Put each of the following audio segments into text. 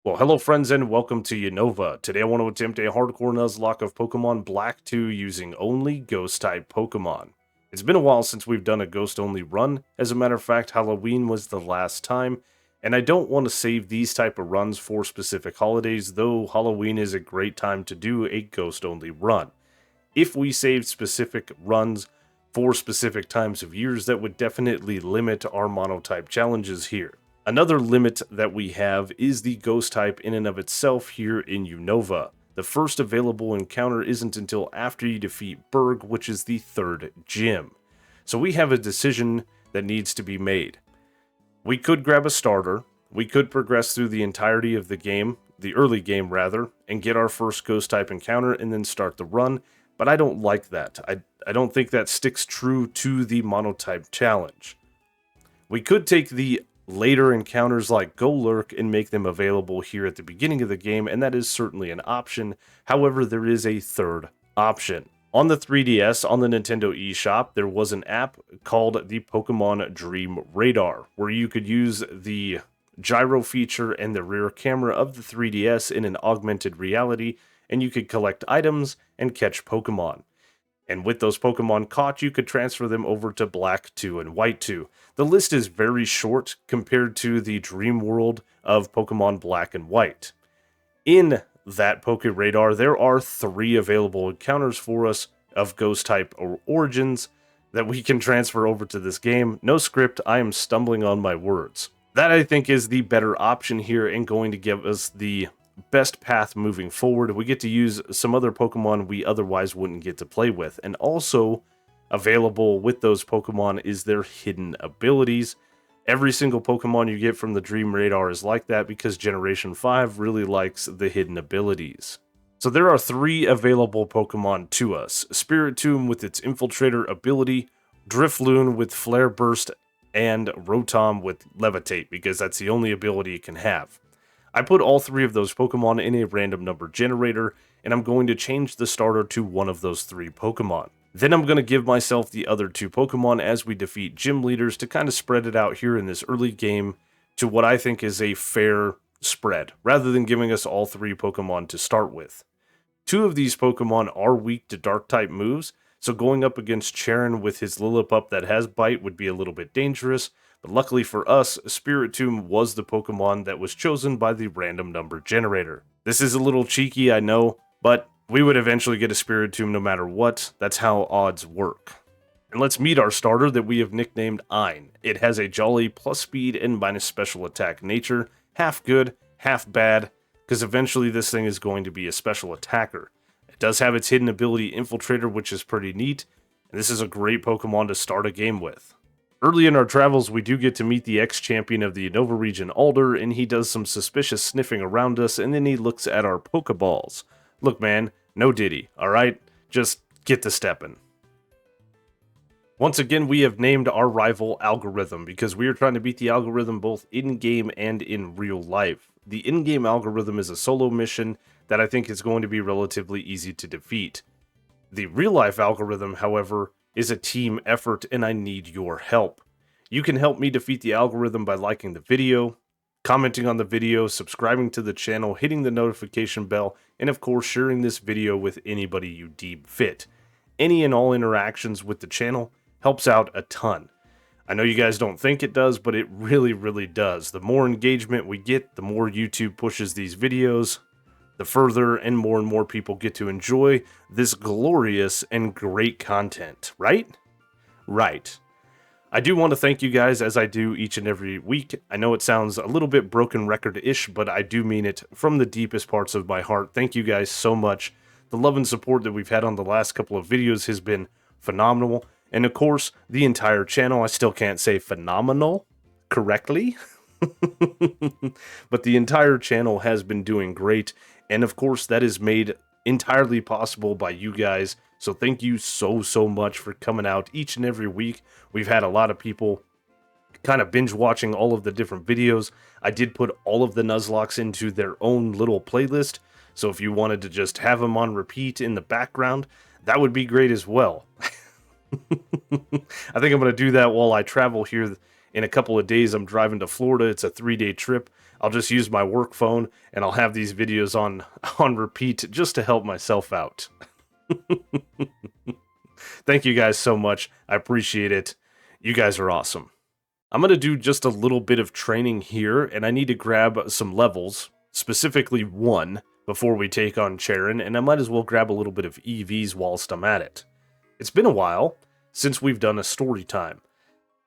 Well, hello friends and welcome to Unova. Today I want to attempt a hardcore Nuzlocke of Pokemon Black 2 using only Ghost-type Pokemon. It's been a while since we've done a Ghost-only run. As a matter of fact, Halloween was the last time, and I don't want to save these type of runs for specific holidays, though Halloween is a great time to do a Ghost-only run. If we saved specific runs for specific times of years, that would definitely limit our monotype challenges here. Another limit that we have is the ghost type in and of itself here in Unova. The first available encounter isn't until after you defeat Berg, which is the third gym. So we have a decision that needs to be made. We could grab a starter, we could progress through the entirety of the game, the early game rather, and get our first ghost type encounter and then start the run, but I don't like that. I don't think that sticks true to the monotype challenge. We could take the later encounters like Golurk and make them available here at the beginning of the game, and that is certainly an option. However, there is a third option. On the 3DS, on the Nintendo eShop, there was an app called the Pokemon Dream Radar, where you could use the gyro feature and the rear camera of the 3DS in an augmented reality, and you could collect items and catch Pokemon. And with those Pokemon caught, you could transfer them over to Black 2 and White 2. The list is very short compared to the dream world of Pokemon Black and White. In that Poke Radar, there are 3 available encounters for us of Ghost type or origins that we can transfer over to this game. No script, I am stumbling on my words. That I think is the better option here and going to give us the best path moving forward. We get to use some other Pokemon we otherwise wouldn't get to play with, and also available with those Pokemon is their hidden abilities. Every single Pokemon you get from the Dream Radar is like that because Generation 5 really likes the hidden abilities. So there are 3 available Pokemon to us. Spiritomb with its Infiltrator ability, Drifloon with Flare Burst, and Rotom with Levitate because that's the only ability it can have. I put all 3 of those Pokemon in a random number generator, and I'm going to change the starter to one of those 3 Pokemon. Then I'm going to give myself the other 2 Pokemon as we defeat gym leaders to kind of spread it out here in this early game to what I think is a fair spread, rather than giving us all 3 Pokemon to start with. 2 of these Pokemon are weak to Dark-type moves, so going up against Charon with his Lillipup that has Bite would be a little bit dangerous, but luckily for us, Spiritomb was the Pokemon that was chosen by the random number generator. This is a little cheeky, I know, but we would eventually get a Spiritomb no matter what. That's how odds work. And let's meet our starter that we have nicknamed Ein. It has a Jolly plus speed and minus special attack nature, half good, half bad, because eventually this thing is going to be a special attacker. It does have its hidden ability Infiltrator, which is pretty neat, and this is a great Pokemon to start a game with. Early in our travels, we do get to meet the ex-champion of the Unova region, Alder, and he does some suspicious sniffing around us, and then he looks at our Pokeballs. Look, man, no diddy, alright? Just get to steppin'. Once again, we have named our rival Algorithm, because we are trying to beat the Algorithm both in-game and in real life. The in-game Algorithm is a solo mission that I think is going to be relatively easy to defeat. The real-life Algorithm, however, is a team effort, and I need your help. You can help me defeat the Algorithm by liking the video, commenting on the video, subscribing to the channel, hitting the notification bell, and of course sharing this video with anybody you deem fit. Any and all interactions with the channel helps out a ton. I know you guys don't think it does, but it really, really does. The more engagement we get, the more YouTube pushes these videos, the further and more people get to enjoy this glorious and great content, right? Right. I do want to thank you guys as I do each and every week. I know it sounds a little bit broken record-ish, but I do mean it from the deepest parts of my heart. Thank you guys so much. The love and support that we've had on the last couple of videos has been phenomenal. And of course, the entire channel, I still can't say phenomenal correctly. But the entire channel has been doing great, and of course that is made entirely possible by you guys, so thank you so much for coming out each and every week. We've had a lot of people kind of binge watching all of the different videos. I did put all of the Nuzlockes into their own little playlist, so if you wanted to just have them on repeat in the background, that would be great as well. I think I'm going to do that while I travel here in a couple of days. I'm driving to Florida. It's a 3-day trip. I'll just use my work phone and I'll have these videos on on repeat just to help myself out. Thank you guys so much. I appreciate it. You guys are awesome. I'm going to do just a little bit of training here, and I need to grab some levels, specifically 1, before we take on Charon, and I might as well grab a little bit of EVs whilst I'm at it. It's been a while since we've done a story time.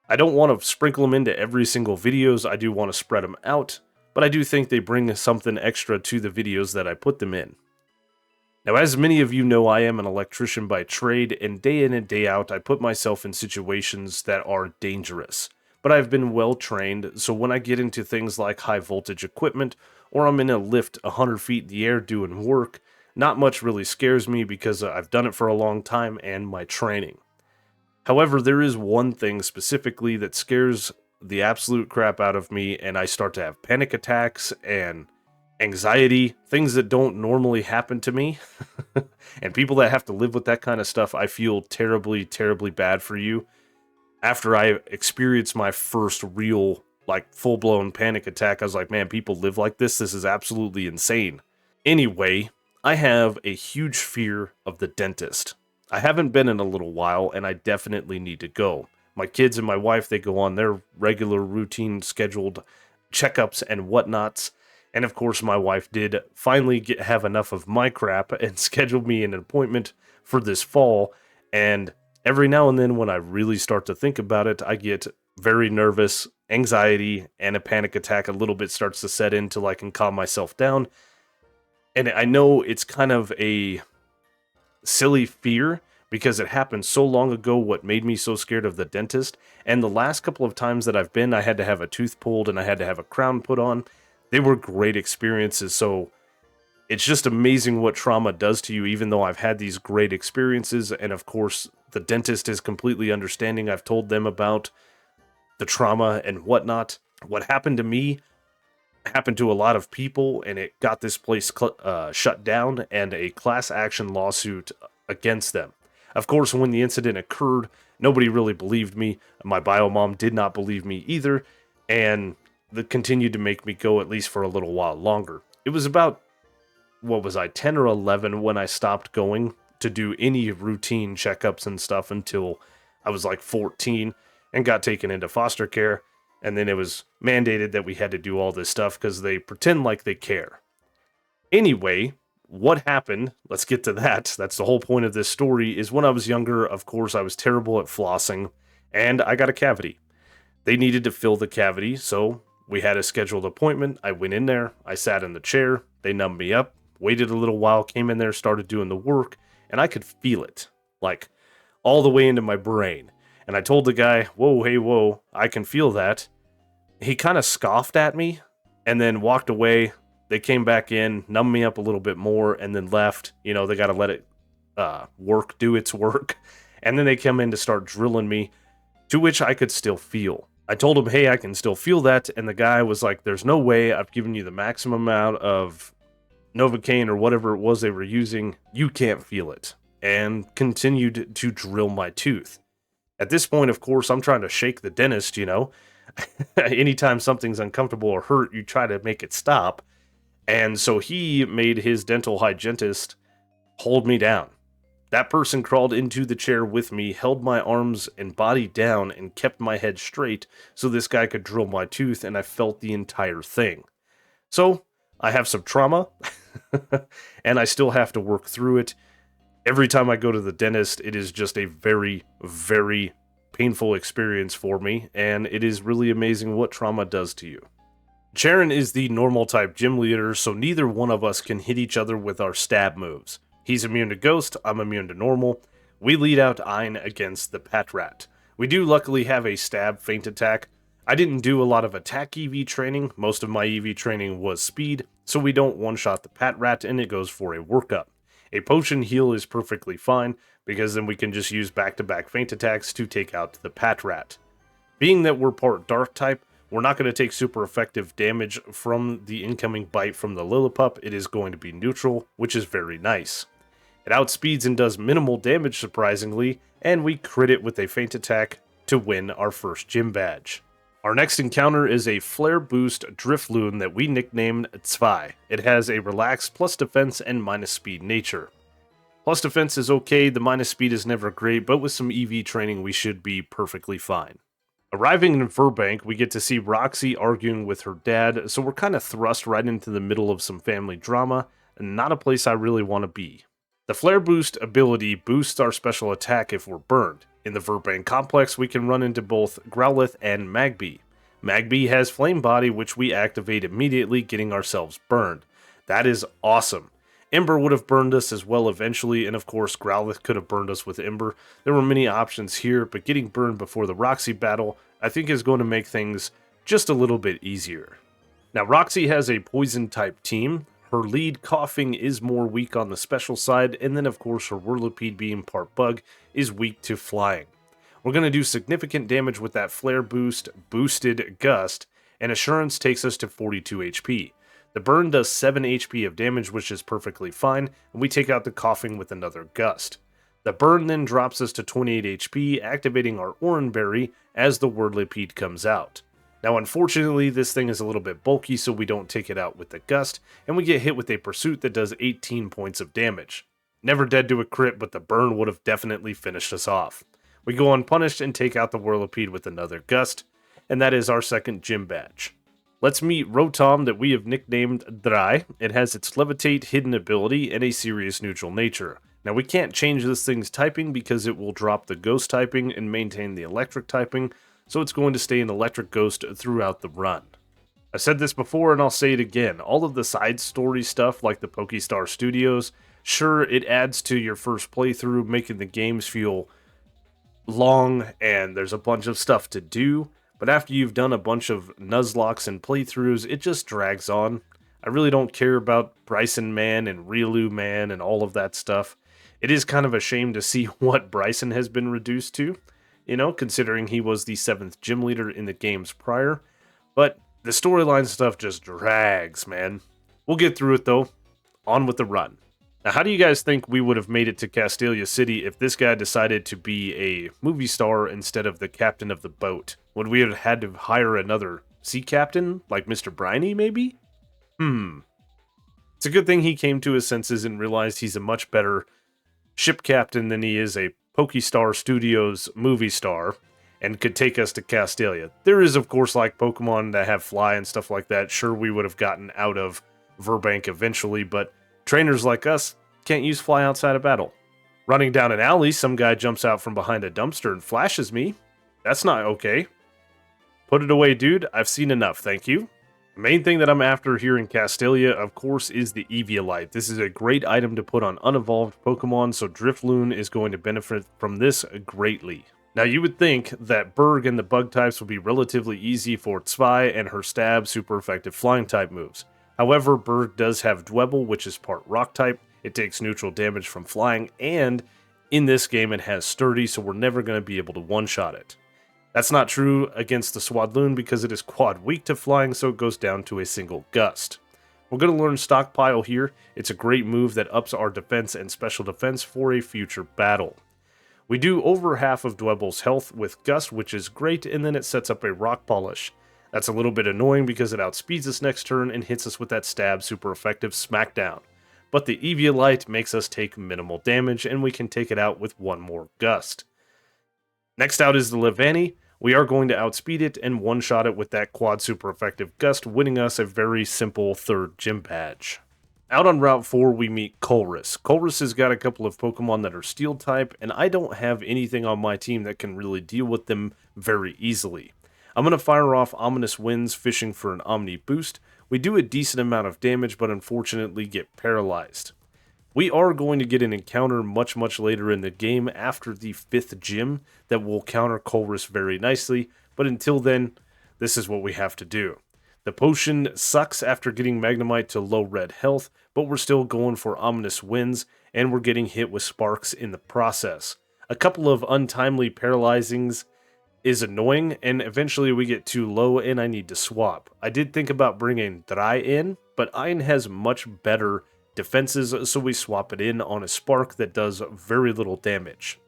I don't want to sprinkle them into every single videos, I do want to spread them out, but I do think they bring something extra to the videos that I put them in. Now, as many of you know, I am an electrician by trade, and day in and day out, I put myself in situations that are dangerous. But I've been well trained, so when I get into things like high voltage equipment, or I'm in a lift 100 feet in the air doing work, not much really scares me because I've done it for a long time and my training. However, there is one thing specifically that scares the absolute crap out of me, and I start to have panic attacks and anxiety, things that don't normally happen to me. And people that have to live with that kind of stuff, I feel terribly, terribly bad for you. After I experienced my first real, like, full-blown panic attack, I was like, man, people live like this? This is absolutely insane. Anyway, I have a huge fear of the dentist. I haven't been in a little while, and I definitely need to go. My kids and my wife, they go on their regular, routine, scheduled checkups and whatnots. And of course, my wife did finally have enough of my crap and scheduled me an appointment for this fall. And every now and then when I really start to think about it, I get very nervous, anxiety, and a panic attack a little bit starts to set in till I can calm myself down. And I know it's kind of a silly fear because it happened so long ago what made me so scared of the dentist. And the last couple of times that I've been, I had to have a tooth pulled and I had to have a crown put on. They were great experiences, so it's just amazing what trauma does to you, even though I've had these great experiences. And of course, the dentist is completely understanding. I've told them about the trauma and whatnot. What happened to me happened to a lot of people, and it got this place shut down and a class action lawsuit against them. Of course, when the incident occurred, nobody really believed me. My bio mom did not believe me either, and that continued to make me go at least for a little while longer. It was about, 10 or 11 when I stopped going to do any routine checkups and stuff until I was like 14 and got taken into foster care. And then it was mandated that we had to do all this stuff because they pretend like they care. Anyway, what happened, let's get to that. That's the whole point of this story, is when I was younger, of course, I was terrible at flossing, and I got a cavity. They needed to fill the cavity, so we had a scheduled appointment. I went in there, I sat in the chair, they numbed me up, waited a little while, came in there, started doing the work, and I could feel it, like, all the way into my brain. And I told the guy, whoa, hey, whoa, I can feel that. He kind of scoffed at me, and then walked away. They came back in, numbed me up a little bit more, and then left. You know, they got to let it do its work. And then they come in to start drilling me, to which I could still feel. I told him, hey, I can still feel that, and the guy was like, there's no way, I've given you the maximum amount of Novocaine or whatever it was they were using, you can't feel it, and continued to drill my tooth. At this point, of course, I'm trying to shake the dentist, you know. Anytime something's uncomfortable or hurt, you try to make it stop. And so he made his dental hygienist hold me down. That person crawled into the chair with me, held my arms and body down, and kept my head straight so this guy could drill my tooth, and I felt the entire thing. So, I have some trauma, and I still have to work through it. Every time I go to the dentist, it is just a very, very painful experience for me, and it is really amazing what trauma does to you. Charon is the normal type gym leader, so neither one of us can hit each other with our stab moves. He's immune to ghost, I'm immune to normal. We lead out Ein against the Pat Rat. We do luckily have a stab feint attack. I didn't do a lot of attack EV training, most of my EV training was speed, so we don't one-shot the Pat Rat and it goes for a workup. A potion heal is perfectly fine, because then we can just use back-to-back feint attacks to take out the Pat Rat. Being that we're part dark type, we're not going to take super effective damage from the incoming bite from the Lillipup. It is going to be neutral, which is very nice. It outspeeds and does minimal damage surprisingly, and we crit it with a feint attack to win our first gym badge. Our next encounter is a Flare Boost Drifloon that we nicknamed Zwei. It has a relaxed plus defense and minus speed nature. Plus defense is okay, the minus speed is never great, but with some EV training we should be perfectly fine. Arriving in Burbank, we get to see Roxy arguing with her dad, so we're kind of thrust right into the middle of some family drama, and not a place I really want to be. The Flare Boost ability boosts our special attack if we're burned. In the Burbank complex, we can run into both Growlithe and Magby. Magby has Flame Body, which we activate immediately, getting ourselves burned. That is awesome. Ember would have burned us as well eventually, and of course Growlithe could have burned us with Ember. There were many options here, but getting burned before the Roxy battle, I think is going to make things just a little bit easier. Now Roxy has a poison type team. Her lead, Coughing, is more weak on the special side, and then of course her Whirlipede, being part bug, is weak to flying. We're going to do significant damage with that Flare Boost, Boosted Gust, and Assurance takes us to 42 HP. The burn does 7 HP of damage, which is perfectly fine, and we take out the Coughing with another Gust. The burn then drops us to 28 HP, activating our Oranberry as the Whirlipede comes out. Now unfortunately, this thing is a little bit bulky, so we don't take it out with the Gust, and we get hit with a Pursuit that does 18 points of damage. Never dead to a crit, but the burn would have definitely finished us off. We go unpunished and take out the Whirlipede with another Gust, and that is our second gym badge. Let's meet Rotom that we have nicknamed Dry. It has its Levitate hidden ability and a serious neutral nature. Now we can't change this thing's typing because it will drop the Ghost typing and maintain the Electric typing, so it's going to stay an Electric Ghost throughout the run. I said this before and I'll say it again, all of the side story stuff like the Pokestar Studios, sure it adds to your first playthrough, making the games feel long and there's a bunch of stuff to do, but after you've done a bunch of Nuzlocks and playthroughs, it just drags on. I really don't care about Bryson Man and Riolu Man and all of that stuff. It is kind of a shame to see what Bryson has been reduced to, considering he was the 7th gym leader in the games prior. But the storyline stuff just drags, man. We'll get through it though. On with the run. Now, how do you guys think we would have made it to Castellia City if this guy decided to be a movie star instead of the captain of the boat? Would we have had to hire another sea captain, like Mr. Briny, maybe? It's a good thing he came to his senses and realized he's a much better ship captain than he is a Pokestar Studios movie star, and could take us to Castellia. There is, of course, like Pokemon that have fly and stuff like that. Sure, we would have gotten out of Burbank eventually, but trainers like us can't use fly outside of battle. Running down an alley, some guy jumps out from behind a dumpster and flashes me. That's not okay. Put it away, dude. I've seen enough, thank you. The main thing that I'm after here in Castellia, of course, is the Eviolite. This is a great item to put on unevolved Pokemon, so Drifloon is going to benefit from this greatly. Now, you would think that Berg and the bug types would be relatively easy for Zwei and her stab super effective flying type moves. However, Berg does have Dwebble, which is part rock type. It takes neutral damage from flying, and in this game it has Sturdy, so we're never going to be able to one-shot it. That's not true against the Swadloon because it is quad weak to flying, so it goes down to a single Gust. We're going to learn Stockpile here. It's a great move that ups our defense and special defense for a future battle. We do over half of Dwebble's health with Gust, which is great, and then it sets up a Rock Polish. That's a little bit annoying because it outspeeds us next turn and hits us with that stab super effective Smackdown. But the Eviolite makes us take minimal damage, and we can take it out with one more Gust. Next out is the Levani. We are going to outspeed it and one-shot it with that quad super effective Gust, winning us a very simple third gym badge. Out on Route 4, we meet Colress. Colress has got a couple of Pokemon that are Steel type, and I don't have anything on my team that can really deal with them very easily. I'm going to fire off Ominous Winds, fishing for an Omni boost. We do a decent amount of damage, but unfortunately get paralyzed. We are going to get an encounter much later in the game after the 5th gym that will counter Colress very nicely, but until then, this is what we have to do. The potion sucks after getting Magnemite to low red health, but we're still going for Ominous Winds, and we're getting hit with Sparks in the process. A couple of untimely paralyzings is annoying, and eventually we get too low and I need to swap. I did think about bringing Dry in, but Ein has much better defenses, so we swap it in on a Spark that does very little damage.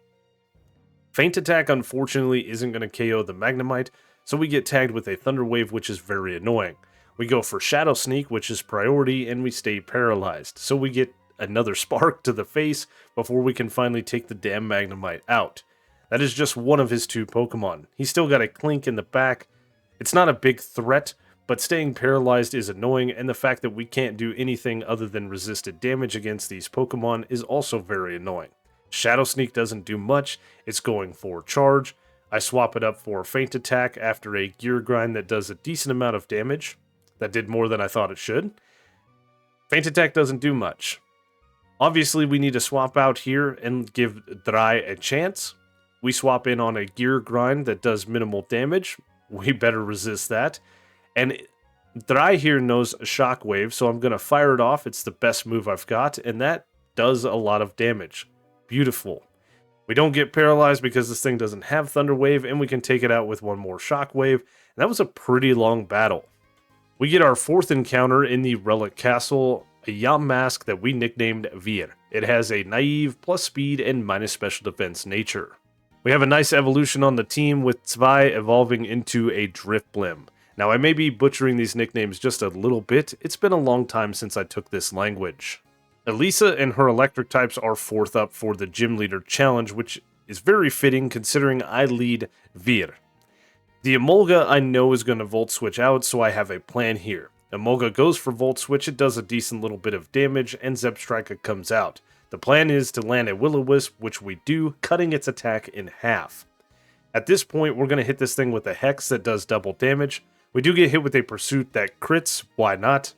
Feint Attack unfortunately isn't going to KO the Magnemite, so we get tagged with a Thunder Wave, which is very annoying. We go for Shadow Sneak, which is priority, and we stay paralyzed, so we get another Spark to the face before we can finally take the damn Magnemite out. That is just one of his 2 Pokemon. He's still got a Clink in the back. It's not a big threat, but staying paralyzed is annoying, and the fact that we can't do anything other than resisted damage against these Pokemon is also very annoying. Shadow Sneak doesn't do much, it's going for Charge. I swap it up for Feint Attack after a Gear Grind that does a decent amount of damage. That did more than I thought it should. Feint Attack doesn't do much. Obviously, we need to swap out here and give Dry a chance. We swap in on a Gear Grind that does minimal damage. We better resist that. And Dry here knows a Shockwave, so I'm going to fire it off. It's the best move I've got, and that does a lot of damage. Beautiful. We don't get paralyzed because this thing doesn't have Thunder Wave, and we can take it out with one more Shockwave. And that was a pretty long battle. We get our 4th encounter in the Relic Castle, a Yamask that we nicknamed Vir. It has a naive, plus speed, and minus special defense nature. We have a nice evolution on the team with Zwei evolving into a Drifblim. Now I may be butchering these nicknames just a little bit, it's been a long time since I took this language. Elisa and her electric types are 4th up for the Gym Leader Challenge, which is very fitting considering I lead Vir. The Emolga I know is going to Volt Switch out, so I have a plan here. Emolga goes for Volt Switch, it does a decent little bit of damage, and Zebstrika comes out. The plan is to land a Will-O-Wisp, which we do, cutting its attack in half. At this point, we're going to hit this thing with a Hex that does double damage. We do get hit with a Pursuit that crits, why not?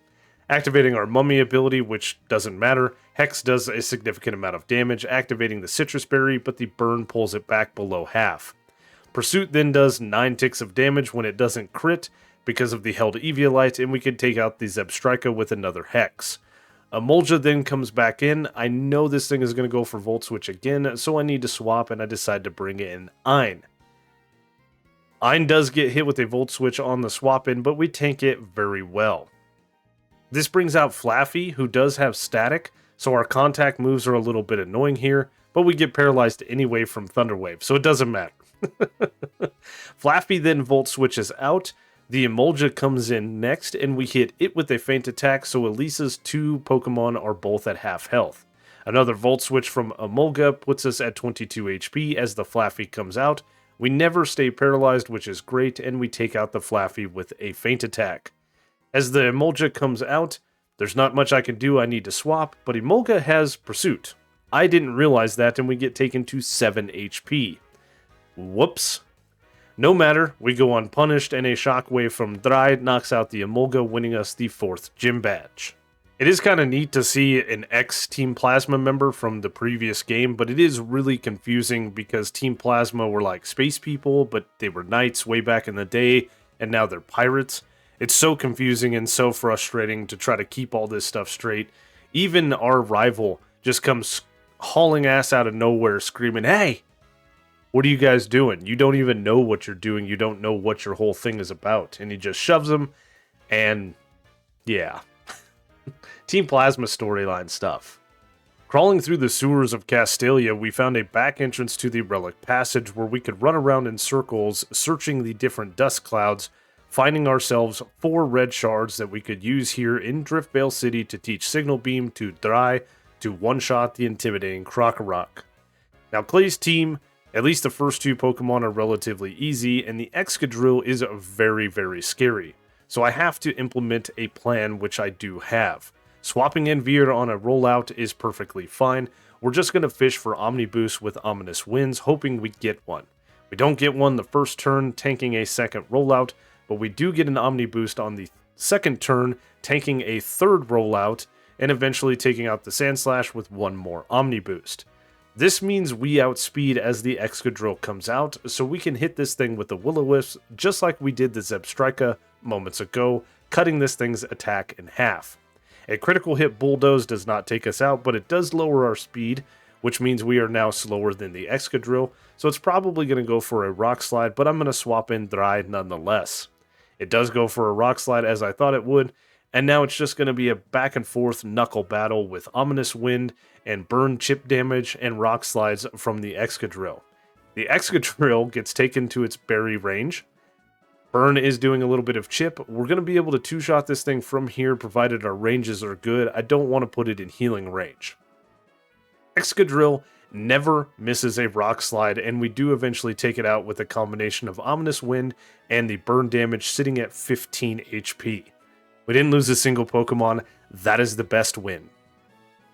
Activating our Mummy ability, which doesn't matter. Hex does a significant amount of damage, activating the Citrus Berry, but the burn pulls it back below half. Pursuit then does 9 ticks of damage when it doesn't crit because of the held Eviolite, and we can take out the Zebstrika with another Hex. Emolga then comes back in. I know this thing is going to go for Volt Switch again, so I need to swap, and I decide to bring in Ein. Ein does get hit with a Volt Switch on the swap in, but we tank it very well. This brings out Flaffy, who does have static, so our contact moves are a little bit annoying here, but we get paralyzed anyway from Thunder Wave, so it doesn't matter. Flaffy then Volt Switches out, the Emolga comes in next, and we hit it with a Feint Attack, so Elisa's 2 Pokemon are both at half health. Another Volt Switch from Emolga puts us at 22 HP as the Flaffy comes out. We never stay paralyzed, which is great, and we take out the Flaffy with a Feint Attack. As the Emolga comes out, there's not much I can do, I need to swap, but Emolga has Pursuit. I didn't realize that, and we get taken to 7 HP. Whoops. No matter, we go unpunished, and a Shockwave from Dry knocks out the Emolga, winning us the 4th gym badge. It is kind of neat to see an ex-Team Plasma member from the previous game, but it is really confusing because Team Plasma were like space people, but they were knights way back in the day, and now they're pirates. It's so confusing and so frustrating to try to keep all this stuff straight. Even our rival just comes hauling ass out of nowhere screaming, "Hey! What are you guys doing? You don't even know what you're doing. You don't know what your whole thing is about." And he just shoves them, and yeah. Team Plasma storyline stuff. Crawling through the sewers of Castellia, we found a back entrance to the Relic Passage where we could run around in circles, searching the different dust clouds, finding ourselves 4 red shards that we could use here in Driftvale City to teach Signal Beam to Dry to one-shot the intimidating Krokorok. Now Clay's team, at least the first 2 Pokemon are relatively easy, and the Excadrill is very, very scary. So I have to implement a plan, which I do have. Swapping in Veer on a rollout is perfectly fine. We're just going to fish for Omniboost with Ominous Winds, hoping we get one. We don't get one the first turn, tanking a second rollout, but we do get an Omniboost on the second turn, tanking a third rollout, and eventually taking out the Sandslash with one more Omniboost. This means we outspeed as the Excadrill comes out, so we can hit this thing with the Will-O-Wisp, just like we did the Zebstrika moments ago, cutting this thing's attack in half. A critical hit Bulldoze does not take us out, but it does lower our speed, which means we are now slower than the Excadrill, so it's probably going to go for a Rock Slide, but I'm going to swap in Dry nonetheless. It does go for a Rock Slide as I thought it would, and now it's just going to be a back and forth knuckle battle with Ominous Wind and burn chip damage and Rock Slides from the Excadrill. The Excadrill gets taken to its berry range. Burn is doing a little bit of chip. We're going to be able to two-shot this thing from here, provided our ranges are good. I don't want to put it in healing range. Excadrill never misses a rock slide, and we do eventually take it out with a combination of Ominous Wind and the burn damage sitting at 15 HP. We didn't lose a single Pokemon. That is the best win.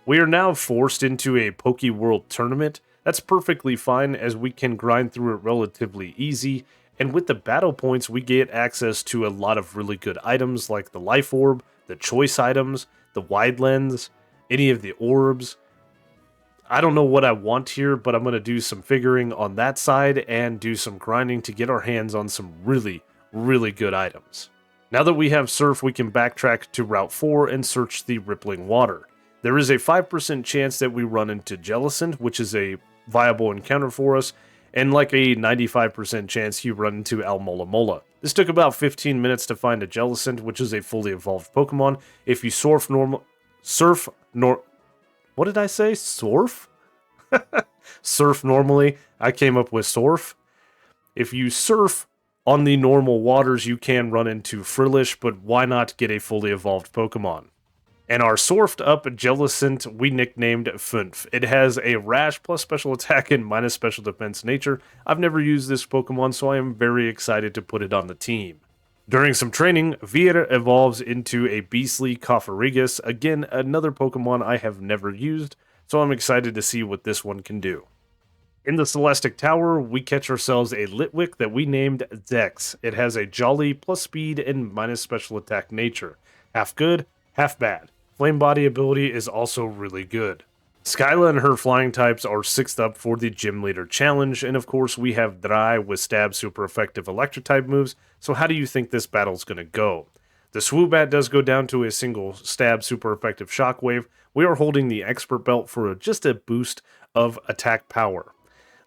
We are now forced into a Poke World tournament. That's perfectly fine, as we can grind through it relatively easy, and with the battle points we get access to a lot of really good items like the Life Orb, the choice items, the Wide Lens, any of the orbs. I don't know what I want here, but I'm going to do some figuring on that side and do some grinding to get our hands on some really, really good items. Now that we have Surf, we can backtrack to Route 4 and search the Rippling Water. There is a 5% chance that we run into Jellicent, which is a viable encounter for us, and like a 95% chance you run into Almolamola. This took about 15 minutes to find a Jellicent, which is a fully evolved Pokemon. If you surf what did I say? Surf? Surf normally. I came up with Surf. If you surf on the normal waters, you can run into Frillish, but why not get a fully evolved Pokemon? And our surfed up Jellicent we nicknamed Funf. It has a rash plus special attack and minus special defense nature. I've never used this Pokemon, so I am very excited to put it on the team. During some training, Viera evolves into a Beastly Cofferegus, again another Pokemon I have never used, so I'm excited to see what this one can do. In the Celestic Tower, we catch ourselves a Litwick that we named Dex. It has a Jolly plus speed and minus special attack nature. Half good, half bad. Flame Body ability is also really good. Skyla and her flying types are 6th up for the Gym Leader Challenge, and of course we have Dry with Stab super effective electric type moves, so how do you think this battle's gonna go? The Swoobat does go down to a single Stab super effective Shockwave. We are holding the Expert Belt for just a boost of attack power.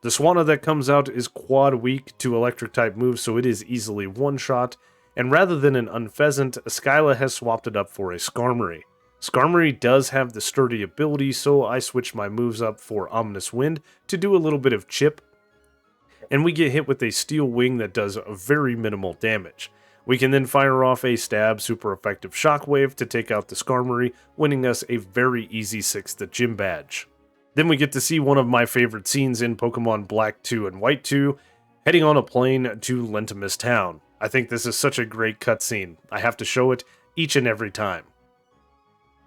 The Swanna that comes out is quad weak to electric type moves, so it is easily one-shot, and rather than an Unpheasant, Skyla has swapped it up for a Skarmory. Skarmory does have the sturdy ability, so I switch my moves up for Ominous Wind to do a little bit of chip, and we get hit with a Steel Wing that does very minimal damage. We can then fire off a Stab super effective Shockwave to take out the Skarmory, winning us a very easy 6th gym badge. Then we get to see one of my favorite scenes in Pokemon Black 2 and White 2, heading on a plane to Lentimus Town. I think this is such a great cutscene. I have to show it each and every time.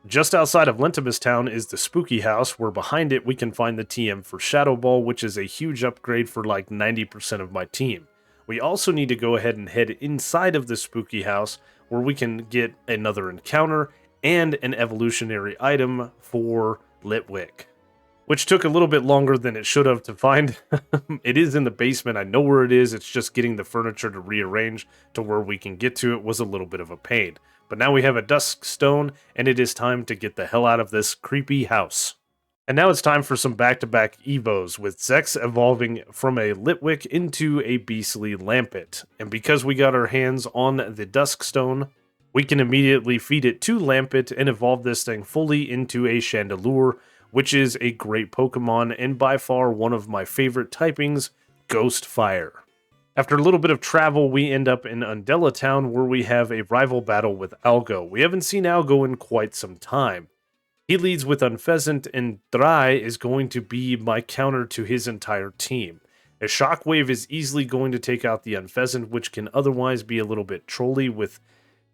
Just outside of Lentimus Town is the Spooky House, where behind it we can find the TM for Shadow Ball, which is a huge upgrade for like 90% of my team. We also need to go ahead and head inside of the Spooky House, where we can get another encounter and an evolutionary item for Litwick, which took a little bit longer than it should have to find. It is in the basement, I know where it is, it's just getting the furniture to rearrange to where we can get to it was a little bit of a pain. But now we have a Dusk Stone, and it is time to get the hell out of this creepy house. And now it's time for some back-to-back Evos, with Zex evolving from a Litwick into a Beastly Lampet. And because we got our hands on the Dusk Stone, we can immediately feed it to Lampet and evolve this thing fully into a Chandelure, which is a great Pokemon and by far one of my favorite typings, Ghost Fire. After a little bit of travel, we end up in Undella Town, where we have a rival battle with Algo. We haven't seen Algo in quite some time. He leads with Unpheasant, and Dry is going to be my counter to his entire team. A Shockwave is easily going to take out the Unpheasant, which can otherwise be a little bit trolly with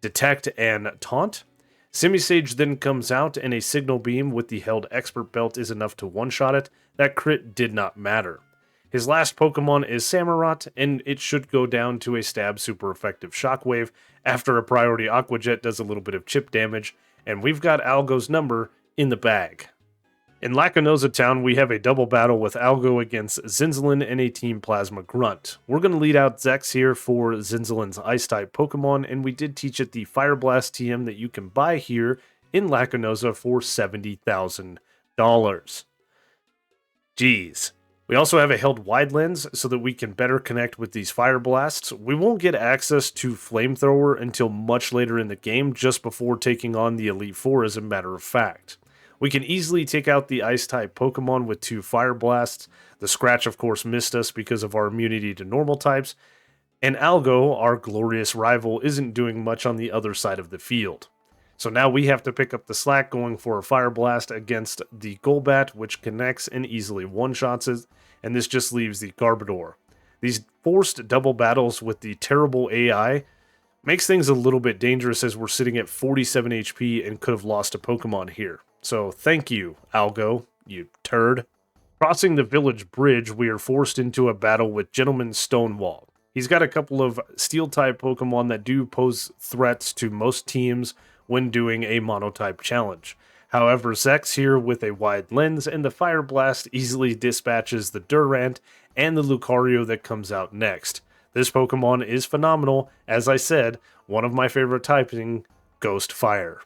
Detect and Taunt. Simisage then comes out, and a Signal Beam with the held Expert Belt is enough to one-shot it. That crit did not matter. His last Pokemon is Samurott, and it should go down to a Stab super effective Shockwave after a Priority Aqua Jet does a little bit of chip damage, and we've got Algo's number in the bag. In Lacunosa Town, we have a double battle with Algo against Zinzalin and a Team Plasma Grunt. We're going to lead out Zex here for Zinzalin's Ice-type Pokemon, and we did teach it the Fire Blast TM that you can buy here in Lacunosa for $70,000. Jeez. We also have a held Wide Lens so that we can better connect with these Fire Blasts. We won't get access to Flamethrower until much later in the game, just before taking on the Elite Four as a matter of fact. We can easily take out the Ice-type Pokemon with 2 Fire Blasts. The Scratch, of course, missed us because of our immunity to normal types. And Algo, our glorious rival, isn't doing much on the other side of the field. So now we have to pick up the slack going for a Fire Blast against the Golbat, which connects and easily one-shots it, and this just leaves the Garbodor. These forced double battles with the terrible AI makes things a little bit dangerous as we're sitting at 47 HP and could have lost a Pokemon here. So thank you, Algo, you turd. Crossing the village bridge, we are forced into a battle with Gentleman Stonewall. He's got a couple of Steel-type Pokemon that do pose threats to most teams when doing a Mono-type challenge. However, Zex here with a wide lens and the Fire Blast easily dispatches the Durant and the Lucario that comes out next. This Pokemon is phenomenal, as I said, one of my favorite typing, Ghost Fire.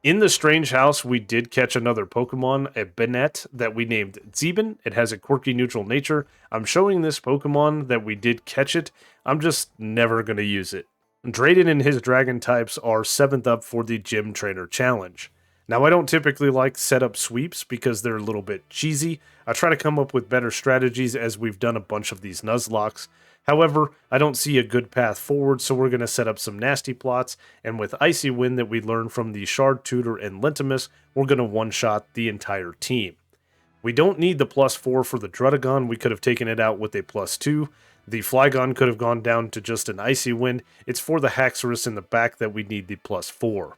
In the Strange House, we did catch another Pokemon, a Banette, that we named Zeben. It has a quirky neutral nature. I'm showing this Pokemon that we did catch it. I'm just never going to use it. Drayden and his Dragon types are 7th up for the Gym Trainer Challenge. Now, I don't typically like setup sweeps because they're a little bit cheesy. I try to come up with better strategies as we've done a bunch of these Nuzlocks. However, I don't see a good path forward, so we're going to set up some nasty plots, and with Icy Wind that we learned from the Shard Tutor and Lentimus, we're going to one-shot the entire team. We don't need the +4 for the Druddigon. We could have taken it out with a +2. The Flygon could have gone down to just an Icy Wind. It's for the Haxorus in the back that we need the +4.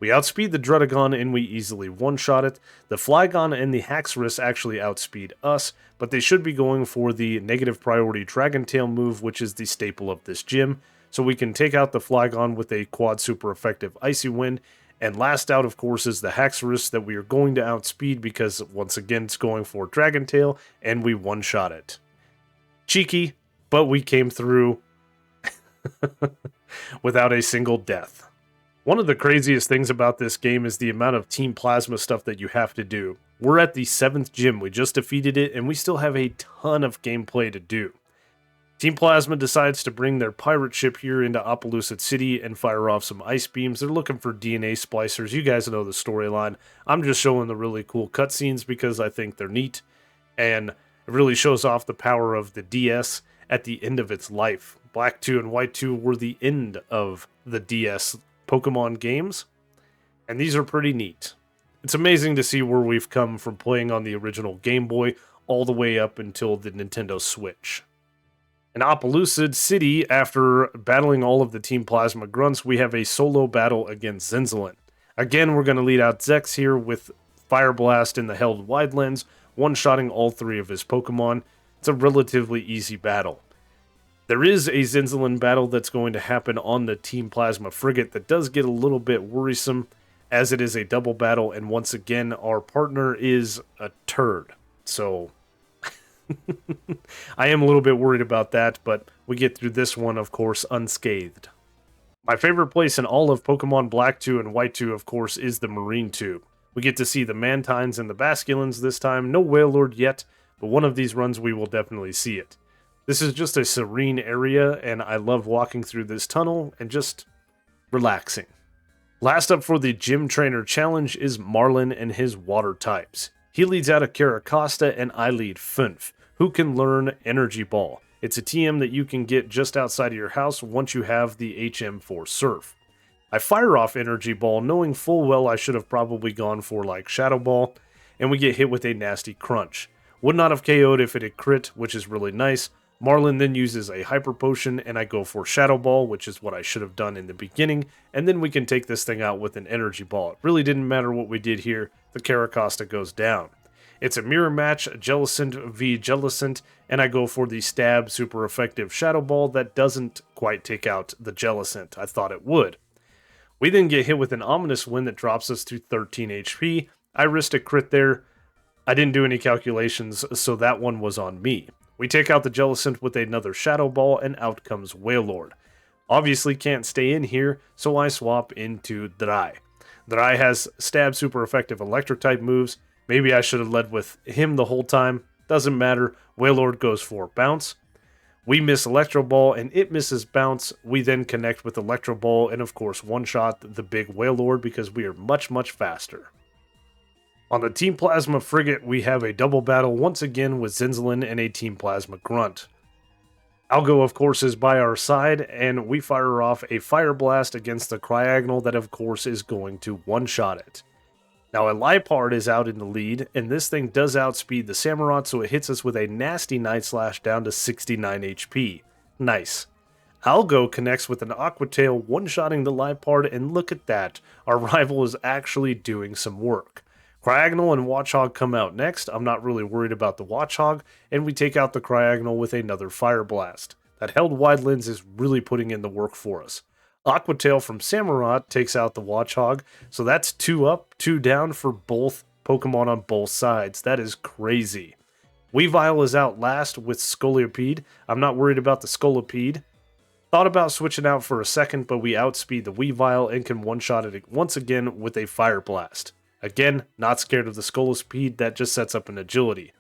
We outspeed the Druddigon and we easily one-shot it. The Flygon and the Haxorus actually outspeed us, but they should be going for the negative priority Dragon Tail move, which is the staple of this gym. So we can take out the Flygon with a quad super effective Icy Wind. And last out, of course, is the Haxorus that we are going to outspeed because, once again, it's going for Dragon Tail, and we one-shot it. Cheeky, but we came through without a single death. One of the craziest things about this game is the amount of Team Plasma stuff that you have to do. We're at the 7th gym, we just defeated it, and we still have a ton of gameplay to do. Team Plasma decides to bring their pirate ship here into Overleveling City and fire off some ice beams. They're looking for DNA splicers. You guys know the storyline. I'm just showing the really cool cutscenes because I think they're neat, and it really shows off the power of the DS at the end of its life. Black 2 and White 2 were the end of the DS Pokemon games, and these are pretty neat. It's amazing to see where we've come from playing on the original Game Boy all the way up until the Nintendo Switch. In Overleveling City, after battling all of the Team Plasma grunts, we have a solo battle against Zinzalin. Again, we're going to lead out Zex here with Fire Blast in the held wide lens, one-shotting all 3 of his Pokemon. It's a relatively easy battle. There is a Zinzalin battle that's going to happen on the Team Plasma frigate that does get a little bit worrisome, as it is a double battle, and once again, our partner is a turd. So, I am a little bit worried about that, but we get through this one, of course, unscathed. My favorite place in all of Pokemon Black 2 and White 2, of course, is the Marine Tube. We get to see the Mantines and the Basculins this time. No Wailord yet, but one of these runs we will definitely see it. This is just a serene area, and I love walking through this tunnel and just relaxing. Last up for the Gym Trainer Challenge is Marlin and his water types. He leads out a Caracosta, and I lead Funf, who can learn Energy Ball. It's a TM that you can get just outside of your house once you have the HM4 Surf. I fire off Energy Ball, knowing full well I should have probably gone for like Shadow Ball, and we get hit with a nasty crunch. Would not have KO'd if it had crit, which is really nice. Marlin then uses a Hyper Potion, and I go for Shadow Ball, which is what I should have done in the beginning, and then we can take this thing out with an Energy Ball. It really didn't matter what we did here, the Caracosta goes down. It's a mirror match, Jellicent v Jellicent, and I go for the stab super effective Shadow Ball that doesn't quite take out the Jellicent. I thought it would. We then get hit with an Ominous Wind that drops us to 13 HP. I risked a crit there. I didn't do any calculations, so that one was on me. We take out the Jellicent with another Shadow Ball, and out comes Wailord. Obviously can't stay in here, so I swap into Dry. Dry has stab super effective electric type moves. Maybe I should have led with him the whole time. Doesn't matter. Wailord goes for Bounce. We miss Electro Ball, and it misses Bounce. We then connect with Electro Ball, and of course one-shot the big Wailord because we are much, much faster. On the Team Plasma frigate, we have a double battle once again with Zinzalin and a Team Plasma grunt. Algo, of course, is by our side, and we fire off a Fire Blast against the Cryagonal that, of course, is going to one-shot it. Now, a Lipard is out in the lead, and this thing does outspeed the Samurott, so it hits us with a nasty Night Slash down to 69 HP. Nice. Algo connects with an Aquatail, one-shotting the Lipard, and look at that. Our rival is actually doing some work. Cryagonal and Watchog come out next. I'm not really worried about the Watchog, and we take out the Cryagonal with another Fire Blast. That held wide lens is really putting in the work for us. Aquatail from Samurott takes out the Watchog, so that's 2 up, 2 down for both Pokemon on both sides. That is crazy. Weavile is out last with Scolipede. I'm not worried about the Scolipede. Thought about switching out for a second, but we outspeed the Weavile and can one-shot it once again with a Fire Blast. Again, not scared of the Scolipede, that just sets up an agility.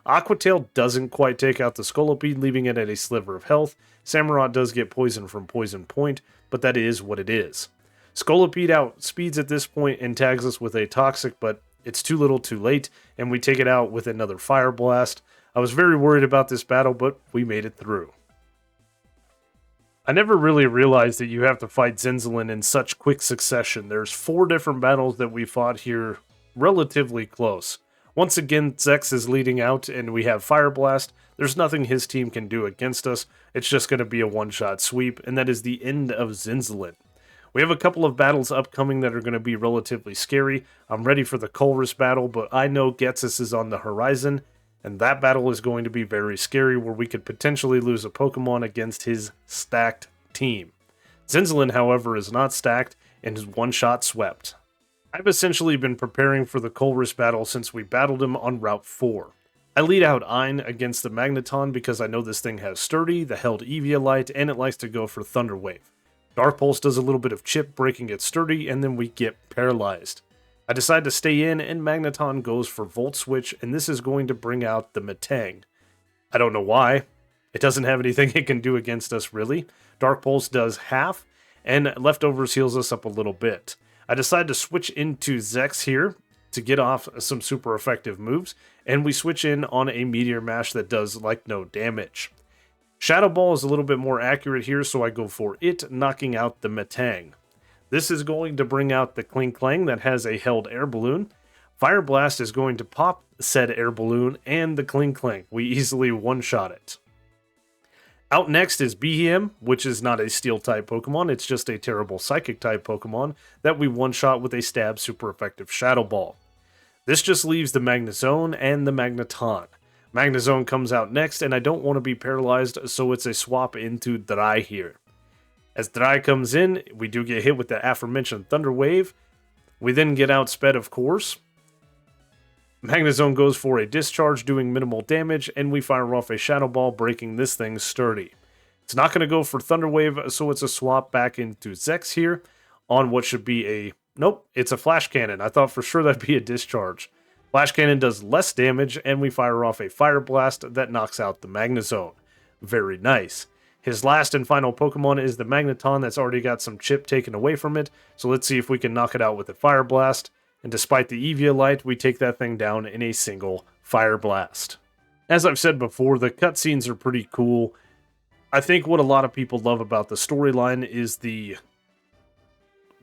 Aquatail doesn't quite take out the Scolipede, leaving it at a sliver of health. Samurott does get poisoned from Poison Point, but that is what it is. Scolipede outspeeds at this point and tags us with a Toxic, but it's too little too late, and we take it out with another Fire Blast. I was very worried about this battle, but we made it through. I never really realized that you have to fight Zinzalin in such quick succession. There's 4 different battles that we fought here relatively close. Once again, Zex is leading out and we have Fire Blast. There's nothing his team can do against us. It's just going to be a one-shot sweep, and that is the end of Zinzalin. We have a couple of battles upcoming that are going to be relatively scary. I'm ready for the Colress battle, but I know Ghetsis is on the horizon, and that battle is going to be very scary, where we could potentially lose a Pokemon against his stacked team. Zinzalin, however, is not stacked and is one-shot swept. I've essentially been preparing for the Colress battle since we battled him on Route 4. I lead out Ein against the Magneton because I know this thing has Sturdy, the held Eviolite, and it likes to go for Thunder Wave. Dark Pulse does a little bit of chip, breaking its Sturdy, and then we get paralyzed. I decide to stay in, and Magneton goes for Volt Switch, and this is going to bring out the Metang. I don't know why. It doesn't have anything it can do against us, really. Dark Pulse does half, and Leftovers heals us up a little bit. I decide to switch into Zex here to get off some super effective moves, and we switch in on a Meteor Mash that does like no damage. Shadow Ball is a little bit more accurate here, so I go for it, knocking out the Metang. This is going to bring out the Kling Klang that has a held air balloon. Fire Blast is going to pop said air balloon and the Kling Klang. We easily one-shot it. Out next is Behem, which is not a Steel-type Pokemon. It's just a terrible Psychic-type Pokemon that we one-shot with a stab super effective Shadow Ball. This just leaves the Magnezone and the Magneton. Magnezone comes out next, and I don't want to be paralyzed, so it's a swap into Dry here. As Dry comes in, we do get hit with the aforementioned Thunder Wave. We then get outsped, of course. Magnezone goes for a Discharge, doing minimal damage, and we fire off a Shadow Ball, breaking this thing sturdy. It's not going to go for Thunder Wave, so it's a swap back into Zex here on what should be a... Nope, it's a Flash Cannon. I thought for sure that'd be a Discharge. Flash Cannon does less damage, and we fire off a Fire Blast that knocks out the Magnezone. Very nice. His last and final Pokemon is the Magneton that's already got some chip taken away from it, so let's see if we can knock it out with a Fire Blast. And despite the Eviolite, we take that thing down in a single Fire Blast. As I've said before, the cutscenes are pretty cool. I think what a lot of people love about the storyline is the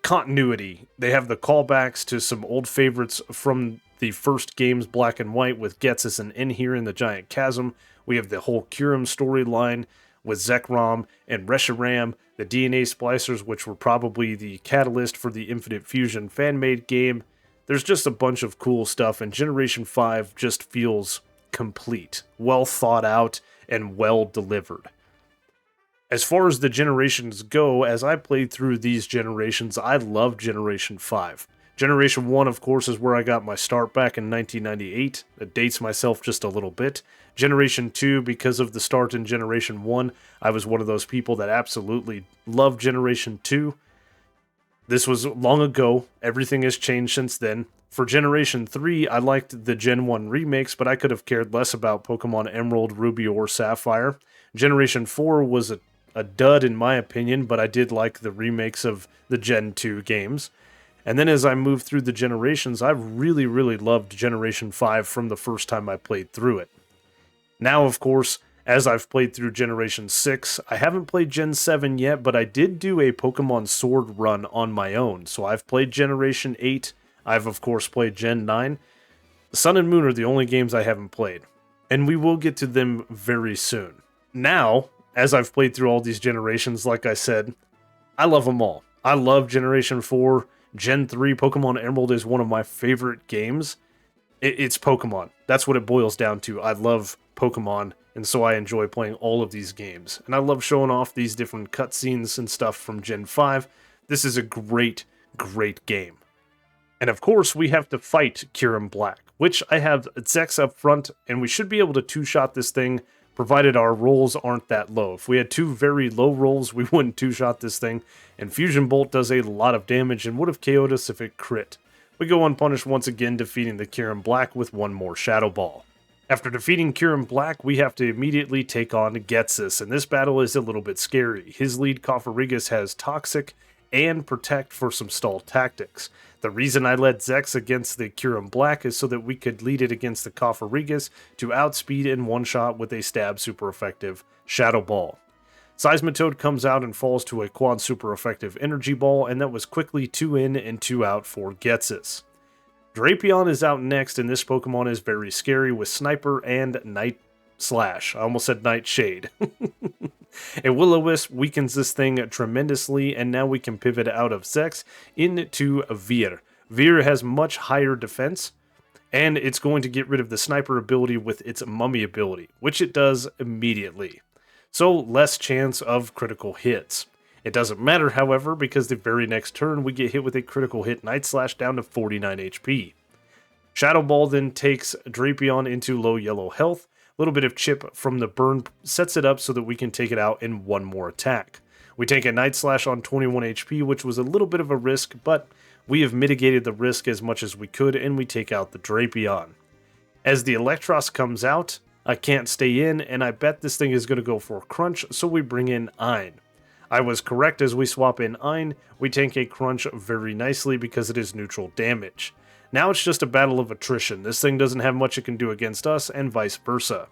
continuity. They have the callbacks to some old favorites from the first games, Black and White, with Ghetsis and N here in the Giant Chasm. We have the whole Kyurem storyline with Zekrom and Reshiram, the DNA splicers, which were probably the catalyst for the Infinite Fusion fan-made game. There's just a bunch of cool stuff, and Generation 5 just feels complete, well thought out, and well delivered. As far as the generations go, as I played through these generations, I love Generation 5. Generation 1, of course, is where I got my start back in 1998. It dates myself just a little bit. Generation 2, because of the start in Generation 1, I was one of those people that absolutely loved Generation 2. This was long ago. Everything has changed since then. For Generation 3, I liked the Gen 1 remakes, but I could have cared less about Pokemon Emerald, Ruby, or Sapphire. Generation 4 was a dud in my opinion, but I did like the remakes of the Gen 2 games. And then as I moved through the generations, I really loved Generation 5 from the first time I played through it. Now, of course, as I've played through Generation 6. I haven't played Gen 7 yet, but I did do a Pokemon Sword run on my own. So I've played Generation 8. I've, of course, played Gen 9. Sun and Moon are the only games I haven't played, and we will get to them very soon. Now, as I've played through all these generations, like I said, I love them all. I love Generation 4. Gen 3 Pokemon Emerald is one of my favorite games. It's Pokemon. That's what it boils down to. I love Pokemon, and so I enjoy playing all of these games. And I love showing off these different cutscenes and stuff from Gen 5. This is a great, great game. And of course, we have to fight Kyurem Black, which I have Zex up front, and we should be able to two-shot this thing, provided our rolls aren't that low. If we had two very low rolls, we wouldn't two-shot this thing, and Fusion Bolt does a lot of damage and would have KO'd us if it crit. We go unpunished once again, defeating the Kyurem Black with one more Shadow Ball. After defeating Kyurem Black, we have to immediately take on Ghetsis, and this battle is a little bit scary. His lead Cofagrigus has Toxic and Protect for some stall tactics. The reason I led Zex against the Kyurem Black is so that we could lead it against the Cofagrigus to outspeed in one shot with a stab super effective Shadow Ball. Seismitoad comes out and falls to a quad super effective Energy Ball, and that was quickly 2 in and 2 out for Ghetsis. Drapion is out next, and this Pokemon is very scary with Sniper and Night Slash. I almost said Nightshade. A Will-O-Wisp weakens this thing tremendously, and now we can pivot out of Zex into Veer. Veer has much higher defense, and it's going to get rid of the Sniper ability with its Mummy ability, which it does immediately. So less chance of critical hits. It doesn't matter, however, because the very next turn we get hit with a critical hit Night Slash down to 49 HP. Shadow Ball then takes Drapion into low yellow health. A little bit of chip from the burn sets it up so that we can take it out in one more attack. We take a Night Slash on 21 HP, which was a little bit of a risk, but we have mitigated the risk as much as we could, and we take out the Drapion. As the Electros comes out, I can't stay in, and I bet this thing is going to go for Crunch, so we bring in Ein. I was correct. As we swap in Ein, we tank a Crunch very nicely because it is neutral damage. Now it's just a battle of attrition. This thing doesn't have much it can do against us, and vice versa.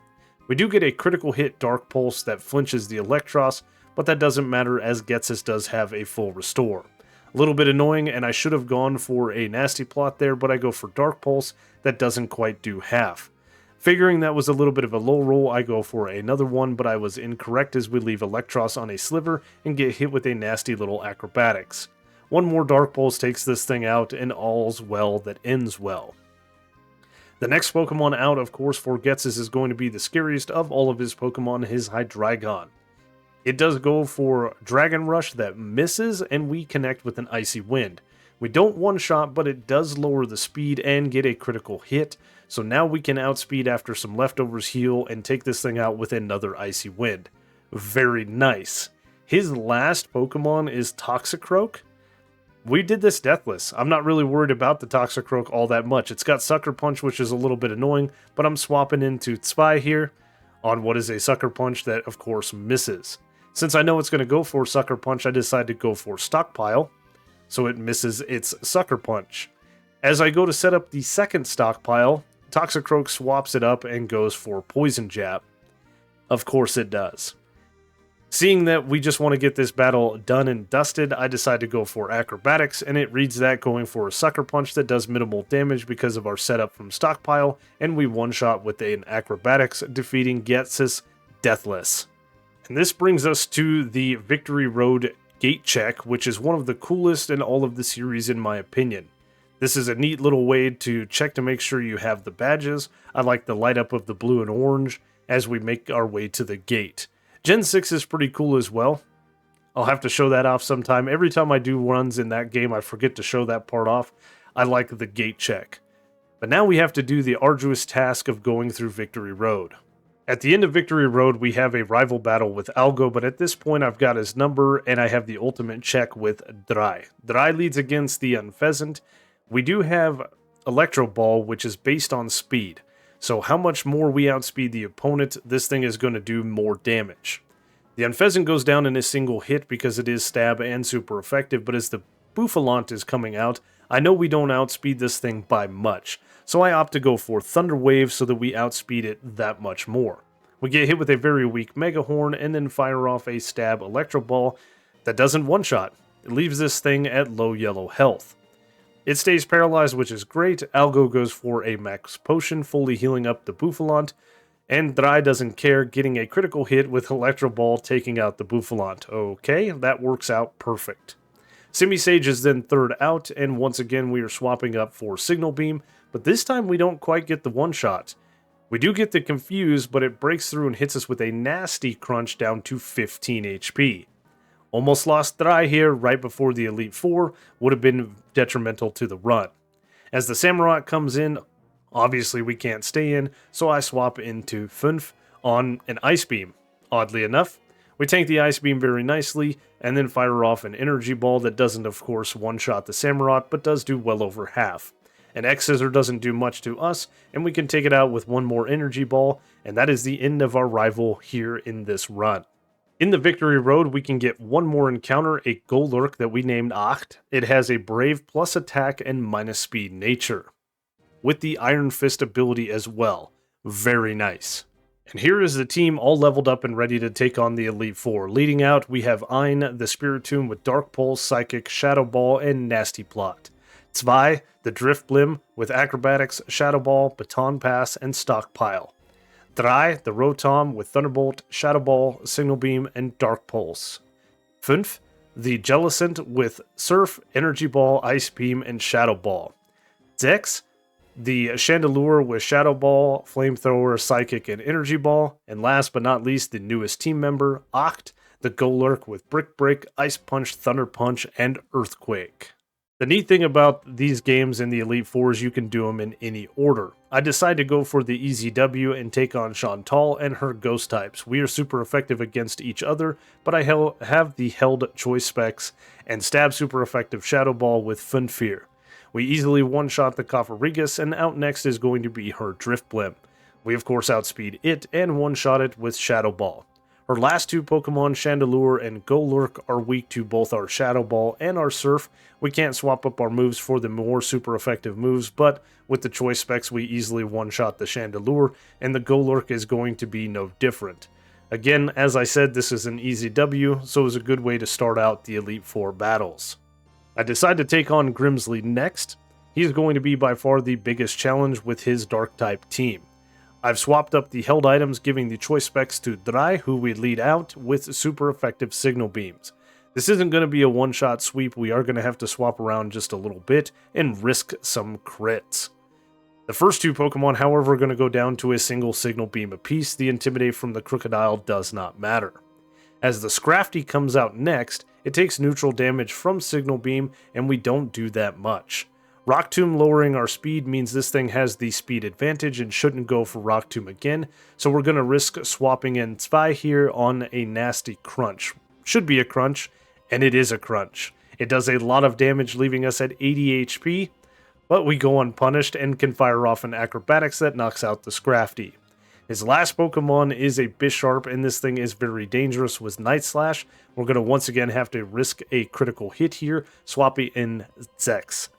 We do get a critical hit Dark Pulse that flinches the Electros, but that doesn't matter as Ghetsis does have a full restore. A little bit annoying, and I should have gone for a Nasty Plot there, but I go for Dark Pulse that doesn't quite do half. Figuring that was a little bit of a low roll, I go for another one, but I was incorrect as we leave Electros on a sliver and get hit with a nasty little Acrobatics. One more Dark Pulse takes this thing out, and all's well that ends well. The next Pokemon out, of course, for Ghetsis is going to be the scariest of all of his Pokemon, his Hydreigon. It does go for Dragon Rush that misses, and we connect with an Icy Wind. We don't one-shot, but it does lower the speed and get a critical hit, so now we can outspeed after some leftovers heal and take this thing out with another Icy Wind. Very nice. His last Pokemon is Toxicroak. We did this deathless. I'm not really worried about the Toxicroak all that much. It's got Sucker Punch, which is a little bit annoying, but I'm swapping into Spy here on what is a Sucker Punch that, of course, misses. Since I know it's going to go for Sucker Punch, I decide to go for Stockpile, so it misses its Sucker Punch. As I go to set up the second Stockpile, Toxicroak swaps it up and goes for Poison Jab. Of course it does. Seeing that we just want to get this battle done and dusted, I decide to go for Acrobatics, and it reads that going for a Sucker Punch that does minimal damage because of our setup from Stockpile, and we one-shot with an Acrobatics, defeating Ghetsis deathless. And this brings us to the Victory Road Gate Check, which is one of the coolest in all of the series in my opinion. This is a neat little way to check to make sure you have the badges. I like the light up of the blue and orange as we make our way to the gate. Gen 6 is pretty cool as well. I'll have to show that off sometime. Every time I do runs in that game, I forget to show that part off. I like the gate check. But now we have to do the arduous task of going through Victory Road. At the end of Victory Road, we have a rival battle with Algo, but at this point I've got his number, and I have the ultimate check with Dry. Dry leads against the Unpheasant. We do have Electro Ball, which is based on speed. So how much more we outspeed the opponent, this thing is going to do more damage. The Unpheasant goes down in a single hit because it is stab and super effective, but as the Bouffalante is coming out, I know we don't outspeed this thing by much. So I opt to go for Thunder Wave so that we outspeed it that much more. We get hit with a very weak Mega Horn and then fire off a stab Electro Ball that doesn't one-shot. It leaves this thing at low yellow health. It stays paralyzed, which is great. Algo goes for a max potion, fully healing up the Bouffalant, and Dry doesn't care, getting a critical hit with Electro Ball taking out the Bouffalant. Okay, that works out perfect. Simisage is then third out, and once again we are swapping up for Signal Beam, but this time we don't quite get the one-shot. We do get the Confuse, but it breaks through and hits us with a nasty crunch down to 15 HP. Almost lost Dry here right before the Elite Four, would have been detrimental to the run. As the Samurott comes in, obviously we can't stay in, so I swap into Funf on an Ice Beam. Oddly enough, we tank the Ice Beam very nicely, and then fire off an Energy Ball that doesn't of course one-shot the Samurott, but does do well over half. An X-Scissor doesn't do much to us, and we can take it out with one more Energy Ball, and that is the end of our rival here in this run. In the Victory Road, we can get one more encounter, a Golurk that we named Acht. It has a Brave plus attack and minus speed nature, with the Iron Fist ability as well. Very nice. And here is the team all leveled up and ready to take on the Elite Four. Leading out, we have Ein, the Spiritomb with Dark Pulse, Psychic, Shadow Ball, and Nasty Plot. Zwei, the Drift Blim with Acrobatics, Shadow Ball, Baton Pass, and Stockpile. Drei, the Rotom with Thunderbolt, Shadow Ball, Signal Beam, and Dark Pulse. Fünf, the Jellicent with Surf, Energy Ball, Ice Beam, and Shadow Ball. Sechs, the Chandelure with Shadow Ball, Flamethrower, Psychic, and Energy Ball. And last but not least, the newest team member, Acht, the Golurk with Brick Break, Ice Punch, Thunder Punch, and Earthquake. The neat thing about these games in the Elite Four is you can do them in any order. I decided to go for the Easy W and take on Chantal and her ghost types. We are super effective against each other, but I have the held choice specs and stab super effective Shadow Ball with Funfear. We easily one-shot the Cofferegus, and out next is going to be her Drift Blim. We of course outspeed it and one-shot it with Shadow Ball. Her last two Pokemon, Chandelure and Golurk, are weak to both our Shadow Ball and our Surf. We can't swap up our moves for the more super effective moves, but with the choice specs we easily one-shot the Chandelure, and the Golurk is going to be no different. Again, as I said, this is an easy W, so it's a good way to start out the Elite Four battles. I decide to take on Grimsley next. He's going to be by far the biggest challenge with his Dark-type team. I've swapped up the held items, giving the choice specs to Dry, who we lead out with super effective Signal Beams. This isn't going to be a one-shot sweep. We are going to have to swap around just a little bit and risk some crits. The first two Pokemon, however, are going to go down to a single Signal Beam apiece. The Intimidate from the Crocodile does not matter. As the Scrafty comes out next, it takes neutral damage from Signal Beam, and we don't do that much. Rock Tomb lowering our speed means this thing has the speed advantage and shouldn't go for Rock Tomb again, so we're going to risk swapping in Zwei here on a nasty crunch. Should be a crunch, and it is a crunch. It does a lot of damage, leaving us at 80 HP, but we go unpunished and can fire off an Acrobatics that knocks out the Scrafty. His last Pokemon is a Bisharp, and this thing is very dangerous with Night Slash. We're going to once again have to risk a critical hit here, swapping in Zex.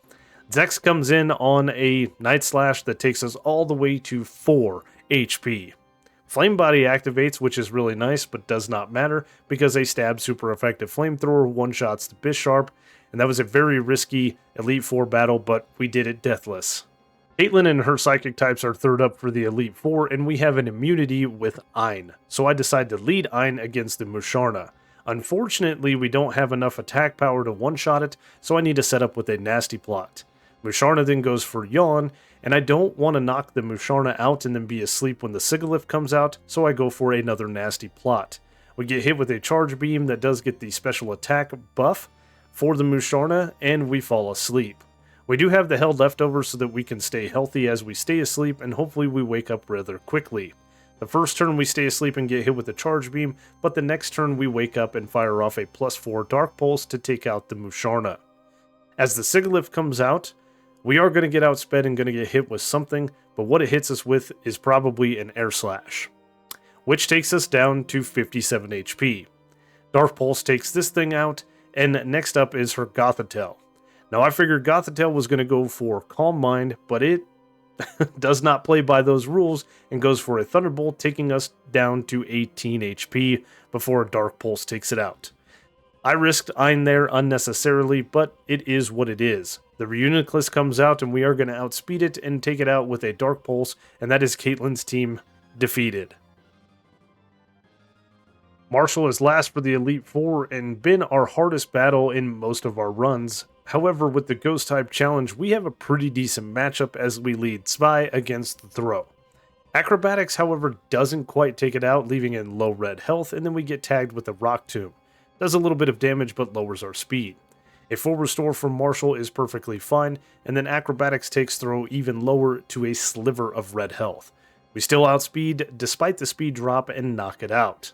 Zex comes in on a Night Slash that takes us all the way to 4 HP. Flame Body activates, which is really nice, but does not matter, because a stab super effective Flamethrower one-shots the Bisharp, and that was a very risky Elite Four battle, but we did it deathless. Caitlyn and her Psychic types are third up for the Elite Four, and we have an immunity with Ein, so I decide to lead Ein against the Musharna. Unfortunately, we don't have enough attack power to one-shot it, so I need to set up with a Nasty Plot. Musharna then goes for Yawn, and I don't want to knock the Musharna out and then be asleep when the Sigilyph comes out, so I go for another Nasty Plot. We get hit with a Charge Beam that does get the special attack buff for the Musharna, and we fall asleep. We do have the held leftover so that we can stay healthy as we stay asleep, and hopefully we wake up rather quickly. The first turn we stay asleep and get hit with a Charge Beam, but the next turn we wake up and fire off a +4 Dark Pulse to take out the Musharna. As the Sigilyph comes out, we are going to get outsped and going to get hit with something, but what it hits us with is probably an Air Slash, which takes us down to 57 HP. Dark Pulse takes this thing out, and next up is her Gothitelle. Now I figured Gothitelle was going to go for Calm Mind, but it does not play by those rules and goes for a Thunderbolt, taking us down to 18 HP before a Dark Pulse takes it out. I risked Ein there unnecessarily, but it is what it is. The Reuniclus comes out and we are going to outspeed it and take it out with a Dark Pulse, and that is Caitlyn's team defeated. Marshall is last for the Elite Four and been our hardest battle in most of our runs. However, with the Ghost type challenge, we have a pretty decent matchup as we lead Spy against the Throw. Acrobatics, however, doesn't quite take it out, leaving in low red health, and then we get tagged with a Rock Tomb. Does a little bit of damage, but lowers our speed. A full restore from Marshall is perfectly fine, and then Acrobatics takes Throw even lower to a sliver of red health. We still outspeed despite the speed drop and knock it out.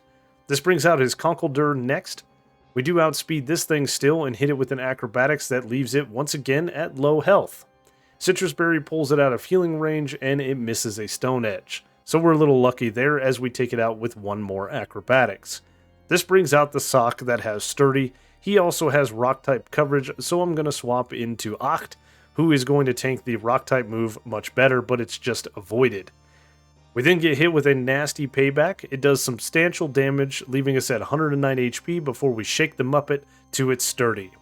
This brings out his Conkeldurr next. We do outspeed this thing still and hit it with an Acrobatics that leaves it once again at low health. Citrus Berry pulls it out of healing range and it misses a Stone Edge. So we're a little lucky there as we take it out with one more Acrobatics. This brings out the Sock that has Sturdy. He also has Rock type coverage, so I'm going to swap into Oct, who is going to tank the Rock type move much better, but it's just avoided. We then get hit with a nasty payback. It does substantial damage, leaving us at 109 HP before we shake the Muppet to its Sturdy.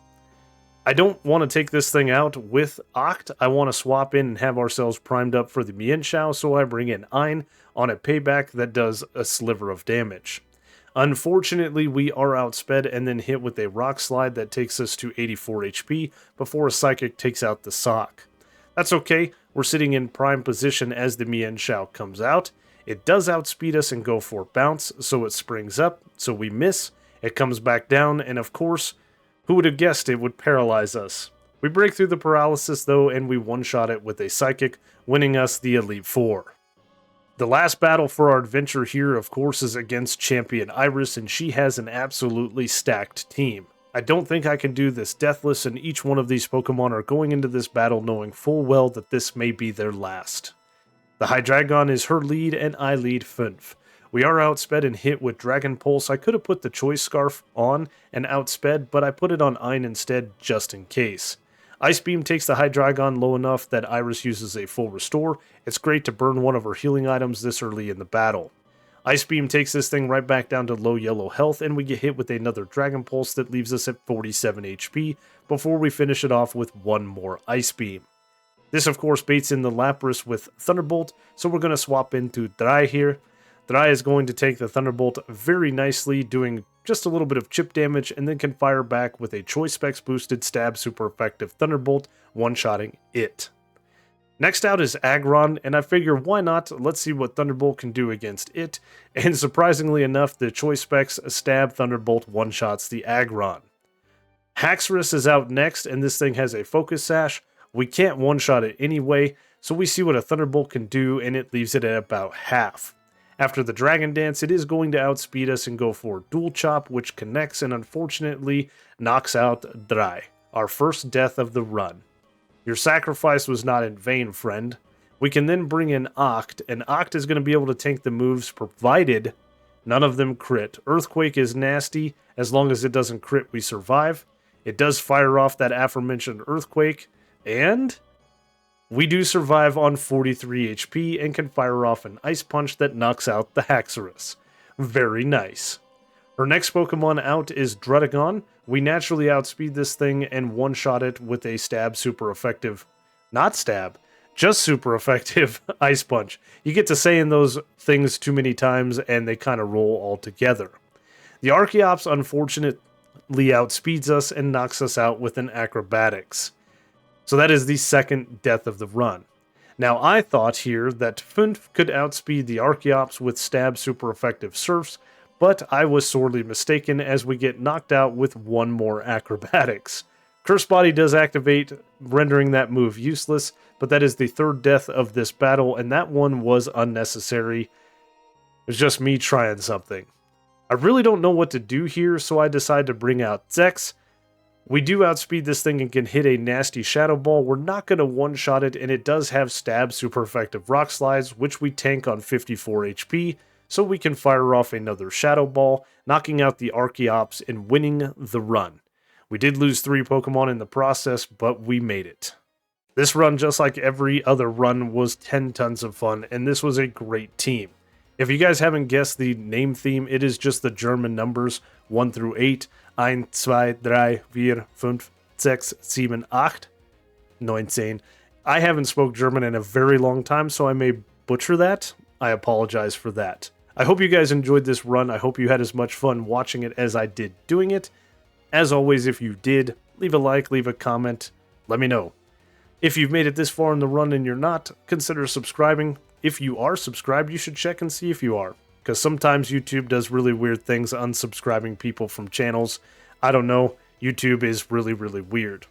I don't want to take this thing out with Oct. I want to swap in and have ourselves primed up for the Mienshao, so I bring in Ein on a payback that does a sliver of damage. Unfortunately, we are outsped and then hit with a Rock Slide that takes us to 84 HP before a Psychic takes out the Sock. That's okay. We're sitting in prime position as the Mienshao comes out. It does outspeed us and go for Bounce, so it springs up, so we miss. It comes back down, and of course, who would have guessed it would paralyze us? We break through the paralysis though, and we one-shot it with a Psychic, winning us the Elite Four. The last battle for our adventure here, of course, is against Champion Iris, and she has an absolutely stacked team. I don't think I can do this deathless, and each one of these Pokemon are going into this battle knowing full well that this may be their last. The Hydreigon is her lead, and I lead Funf. We are outsped and hit with Dragon Pulse. I could have put the Choice Scarf on and outsped, but I put it on Ein instead just in case. Ice Beam takes the Hydreigon low enough that Iris uses a full restore. It's great to burn one of her healing items this early in the battle. Ice Beam takes this thing right back down to low yellow health, and we get hit with another Dragon Pulse that leaves us at 47 HP before we finish it off with one more Ice Beam. This, of course, baits in the Lapras with Thunderbolt, so we're going to swap into Dry here. Dry is going to take the Thunderbolt very nicely, doing just a little bit of chip damage, and then can fire back with a Choice Specs boosted Stab super effective Thunderbolt, one-shotting it. Next out is Aggron, and I figure why not, let's see what Thunderbolt can do against it, and surprisingly enough, the Choice Specs Stab Thunderbolt one-shots the Aggron. Haxorus is out next, and this thing has a Focus Sash. We can't one-shot it anyway, so we see what a Thunderbolt can do, and it leaves it at about half. After the Dragon Dance, it is going to outspeed us and go for Dual Chop, which connects and unfortunately knocks out Dry, our first death of the run. Your sacrifice was not in vain, friend. We can then bring in Oct, and Oct is going to be able to tank the moves provided none of them crit. Earthquake is nasty. As long as it doesn't crit, we survive. It does fire off that aforementioned Earthquake, and we do survive on 43 HP and can fire off an Ice Punch that knocks out the Haxorus. Very nice. Her next Pokemon out is Druddigon. We naturally outspeed this thing and one-shot it with a Stab super effective, not Stab, just super effective Ice Punch. You get to saying those things too many times and they kind of roll all together. The Archeops unfortunately outspeeds us and knocks us out with an Acrobatics. So that is the second death of the run. Now I thought here that Funf could outspeed the Archeops with Stab super effective Surfs, but I was sorely mistaken as we get knocked out with one more Acrobatics. Curse Body does activate, rendering that move useless, but that is the third death of this battle, and that one was unnecessary. It was just me trying something. I really don't know what to do here, so I decide to bring out Zex. We do outspeed this thing and can hit a nasty Shadow Ball. We're not going to one-shot it, and it does have Stab super effective Rock Slides, which we tank on 54 HP, so we can fire off another Shadow Ball, knocking out the Archeops and winning the run. We did lose 3 Pokemon in the process, but we made it. This run, just like every other run, was 10 tons of fun, and this was a great team. If you guys haven't guessed the name theme, it is just the German numbers 1 through 8. 1, 2, 3, 4, 5, 6, 7, 8, 19. I haven't spoke German in a very long time, so I may butcher that. I apologize for that. I hope you guys enjoyed this run. I hope you had as much fun watching it as I did doing it. As always, if you did, leave a like, leave a comment, let me know. If you've made it this far in the run and you're not, consider subscribing. If you are subscribed, you should check and see if you are, because sometimes YouTube does really weird things unsubscribing people from channels. I don't know, YouTube is really, really weird.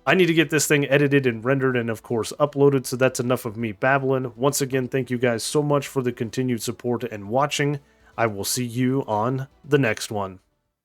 I need to get this thing edited and rendered and of course uploaded, so that's enough of me babbling. Once again, thank you guys so much for the continued support and watching. I will see you on the next one.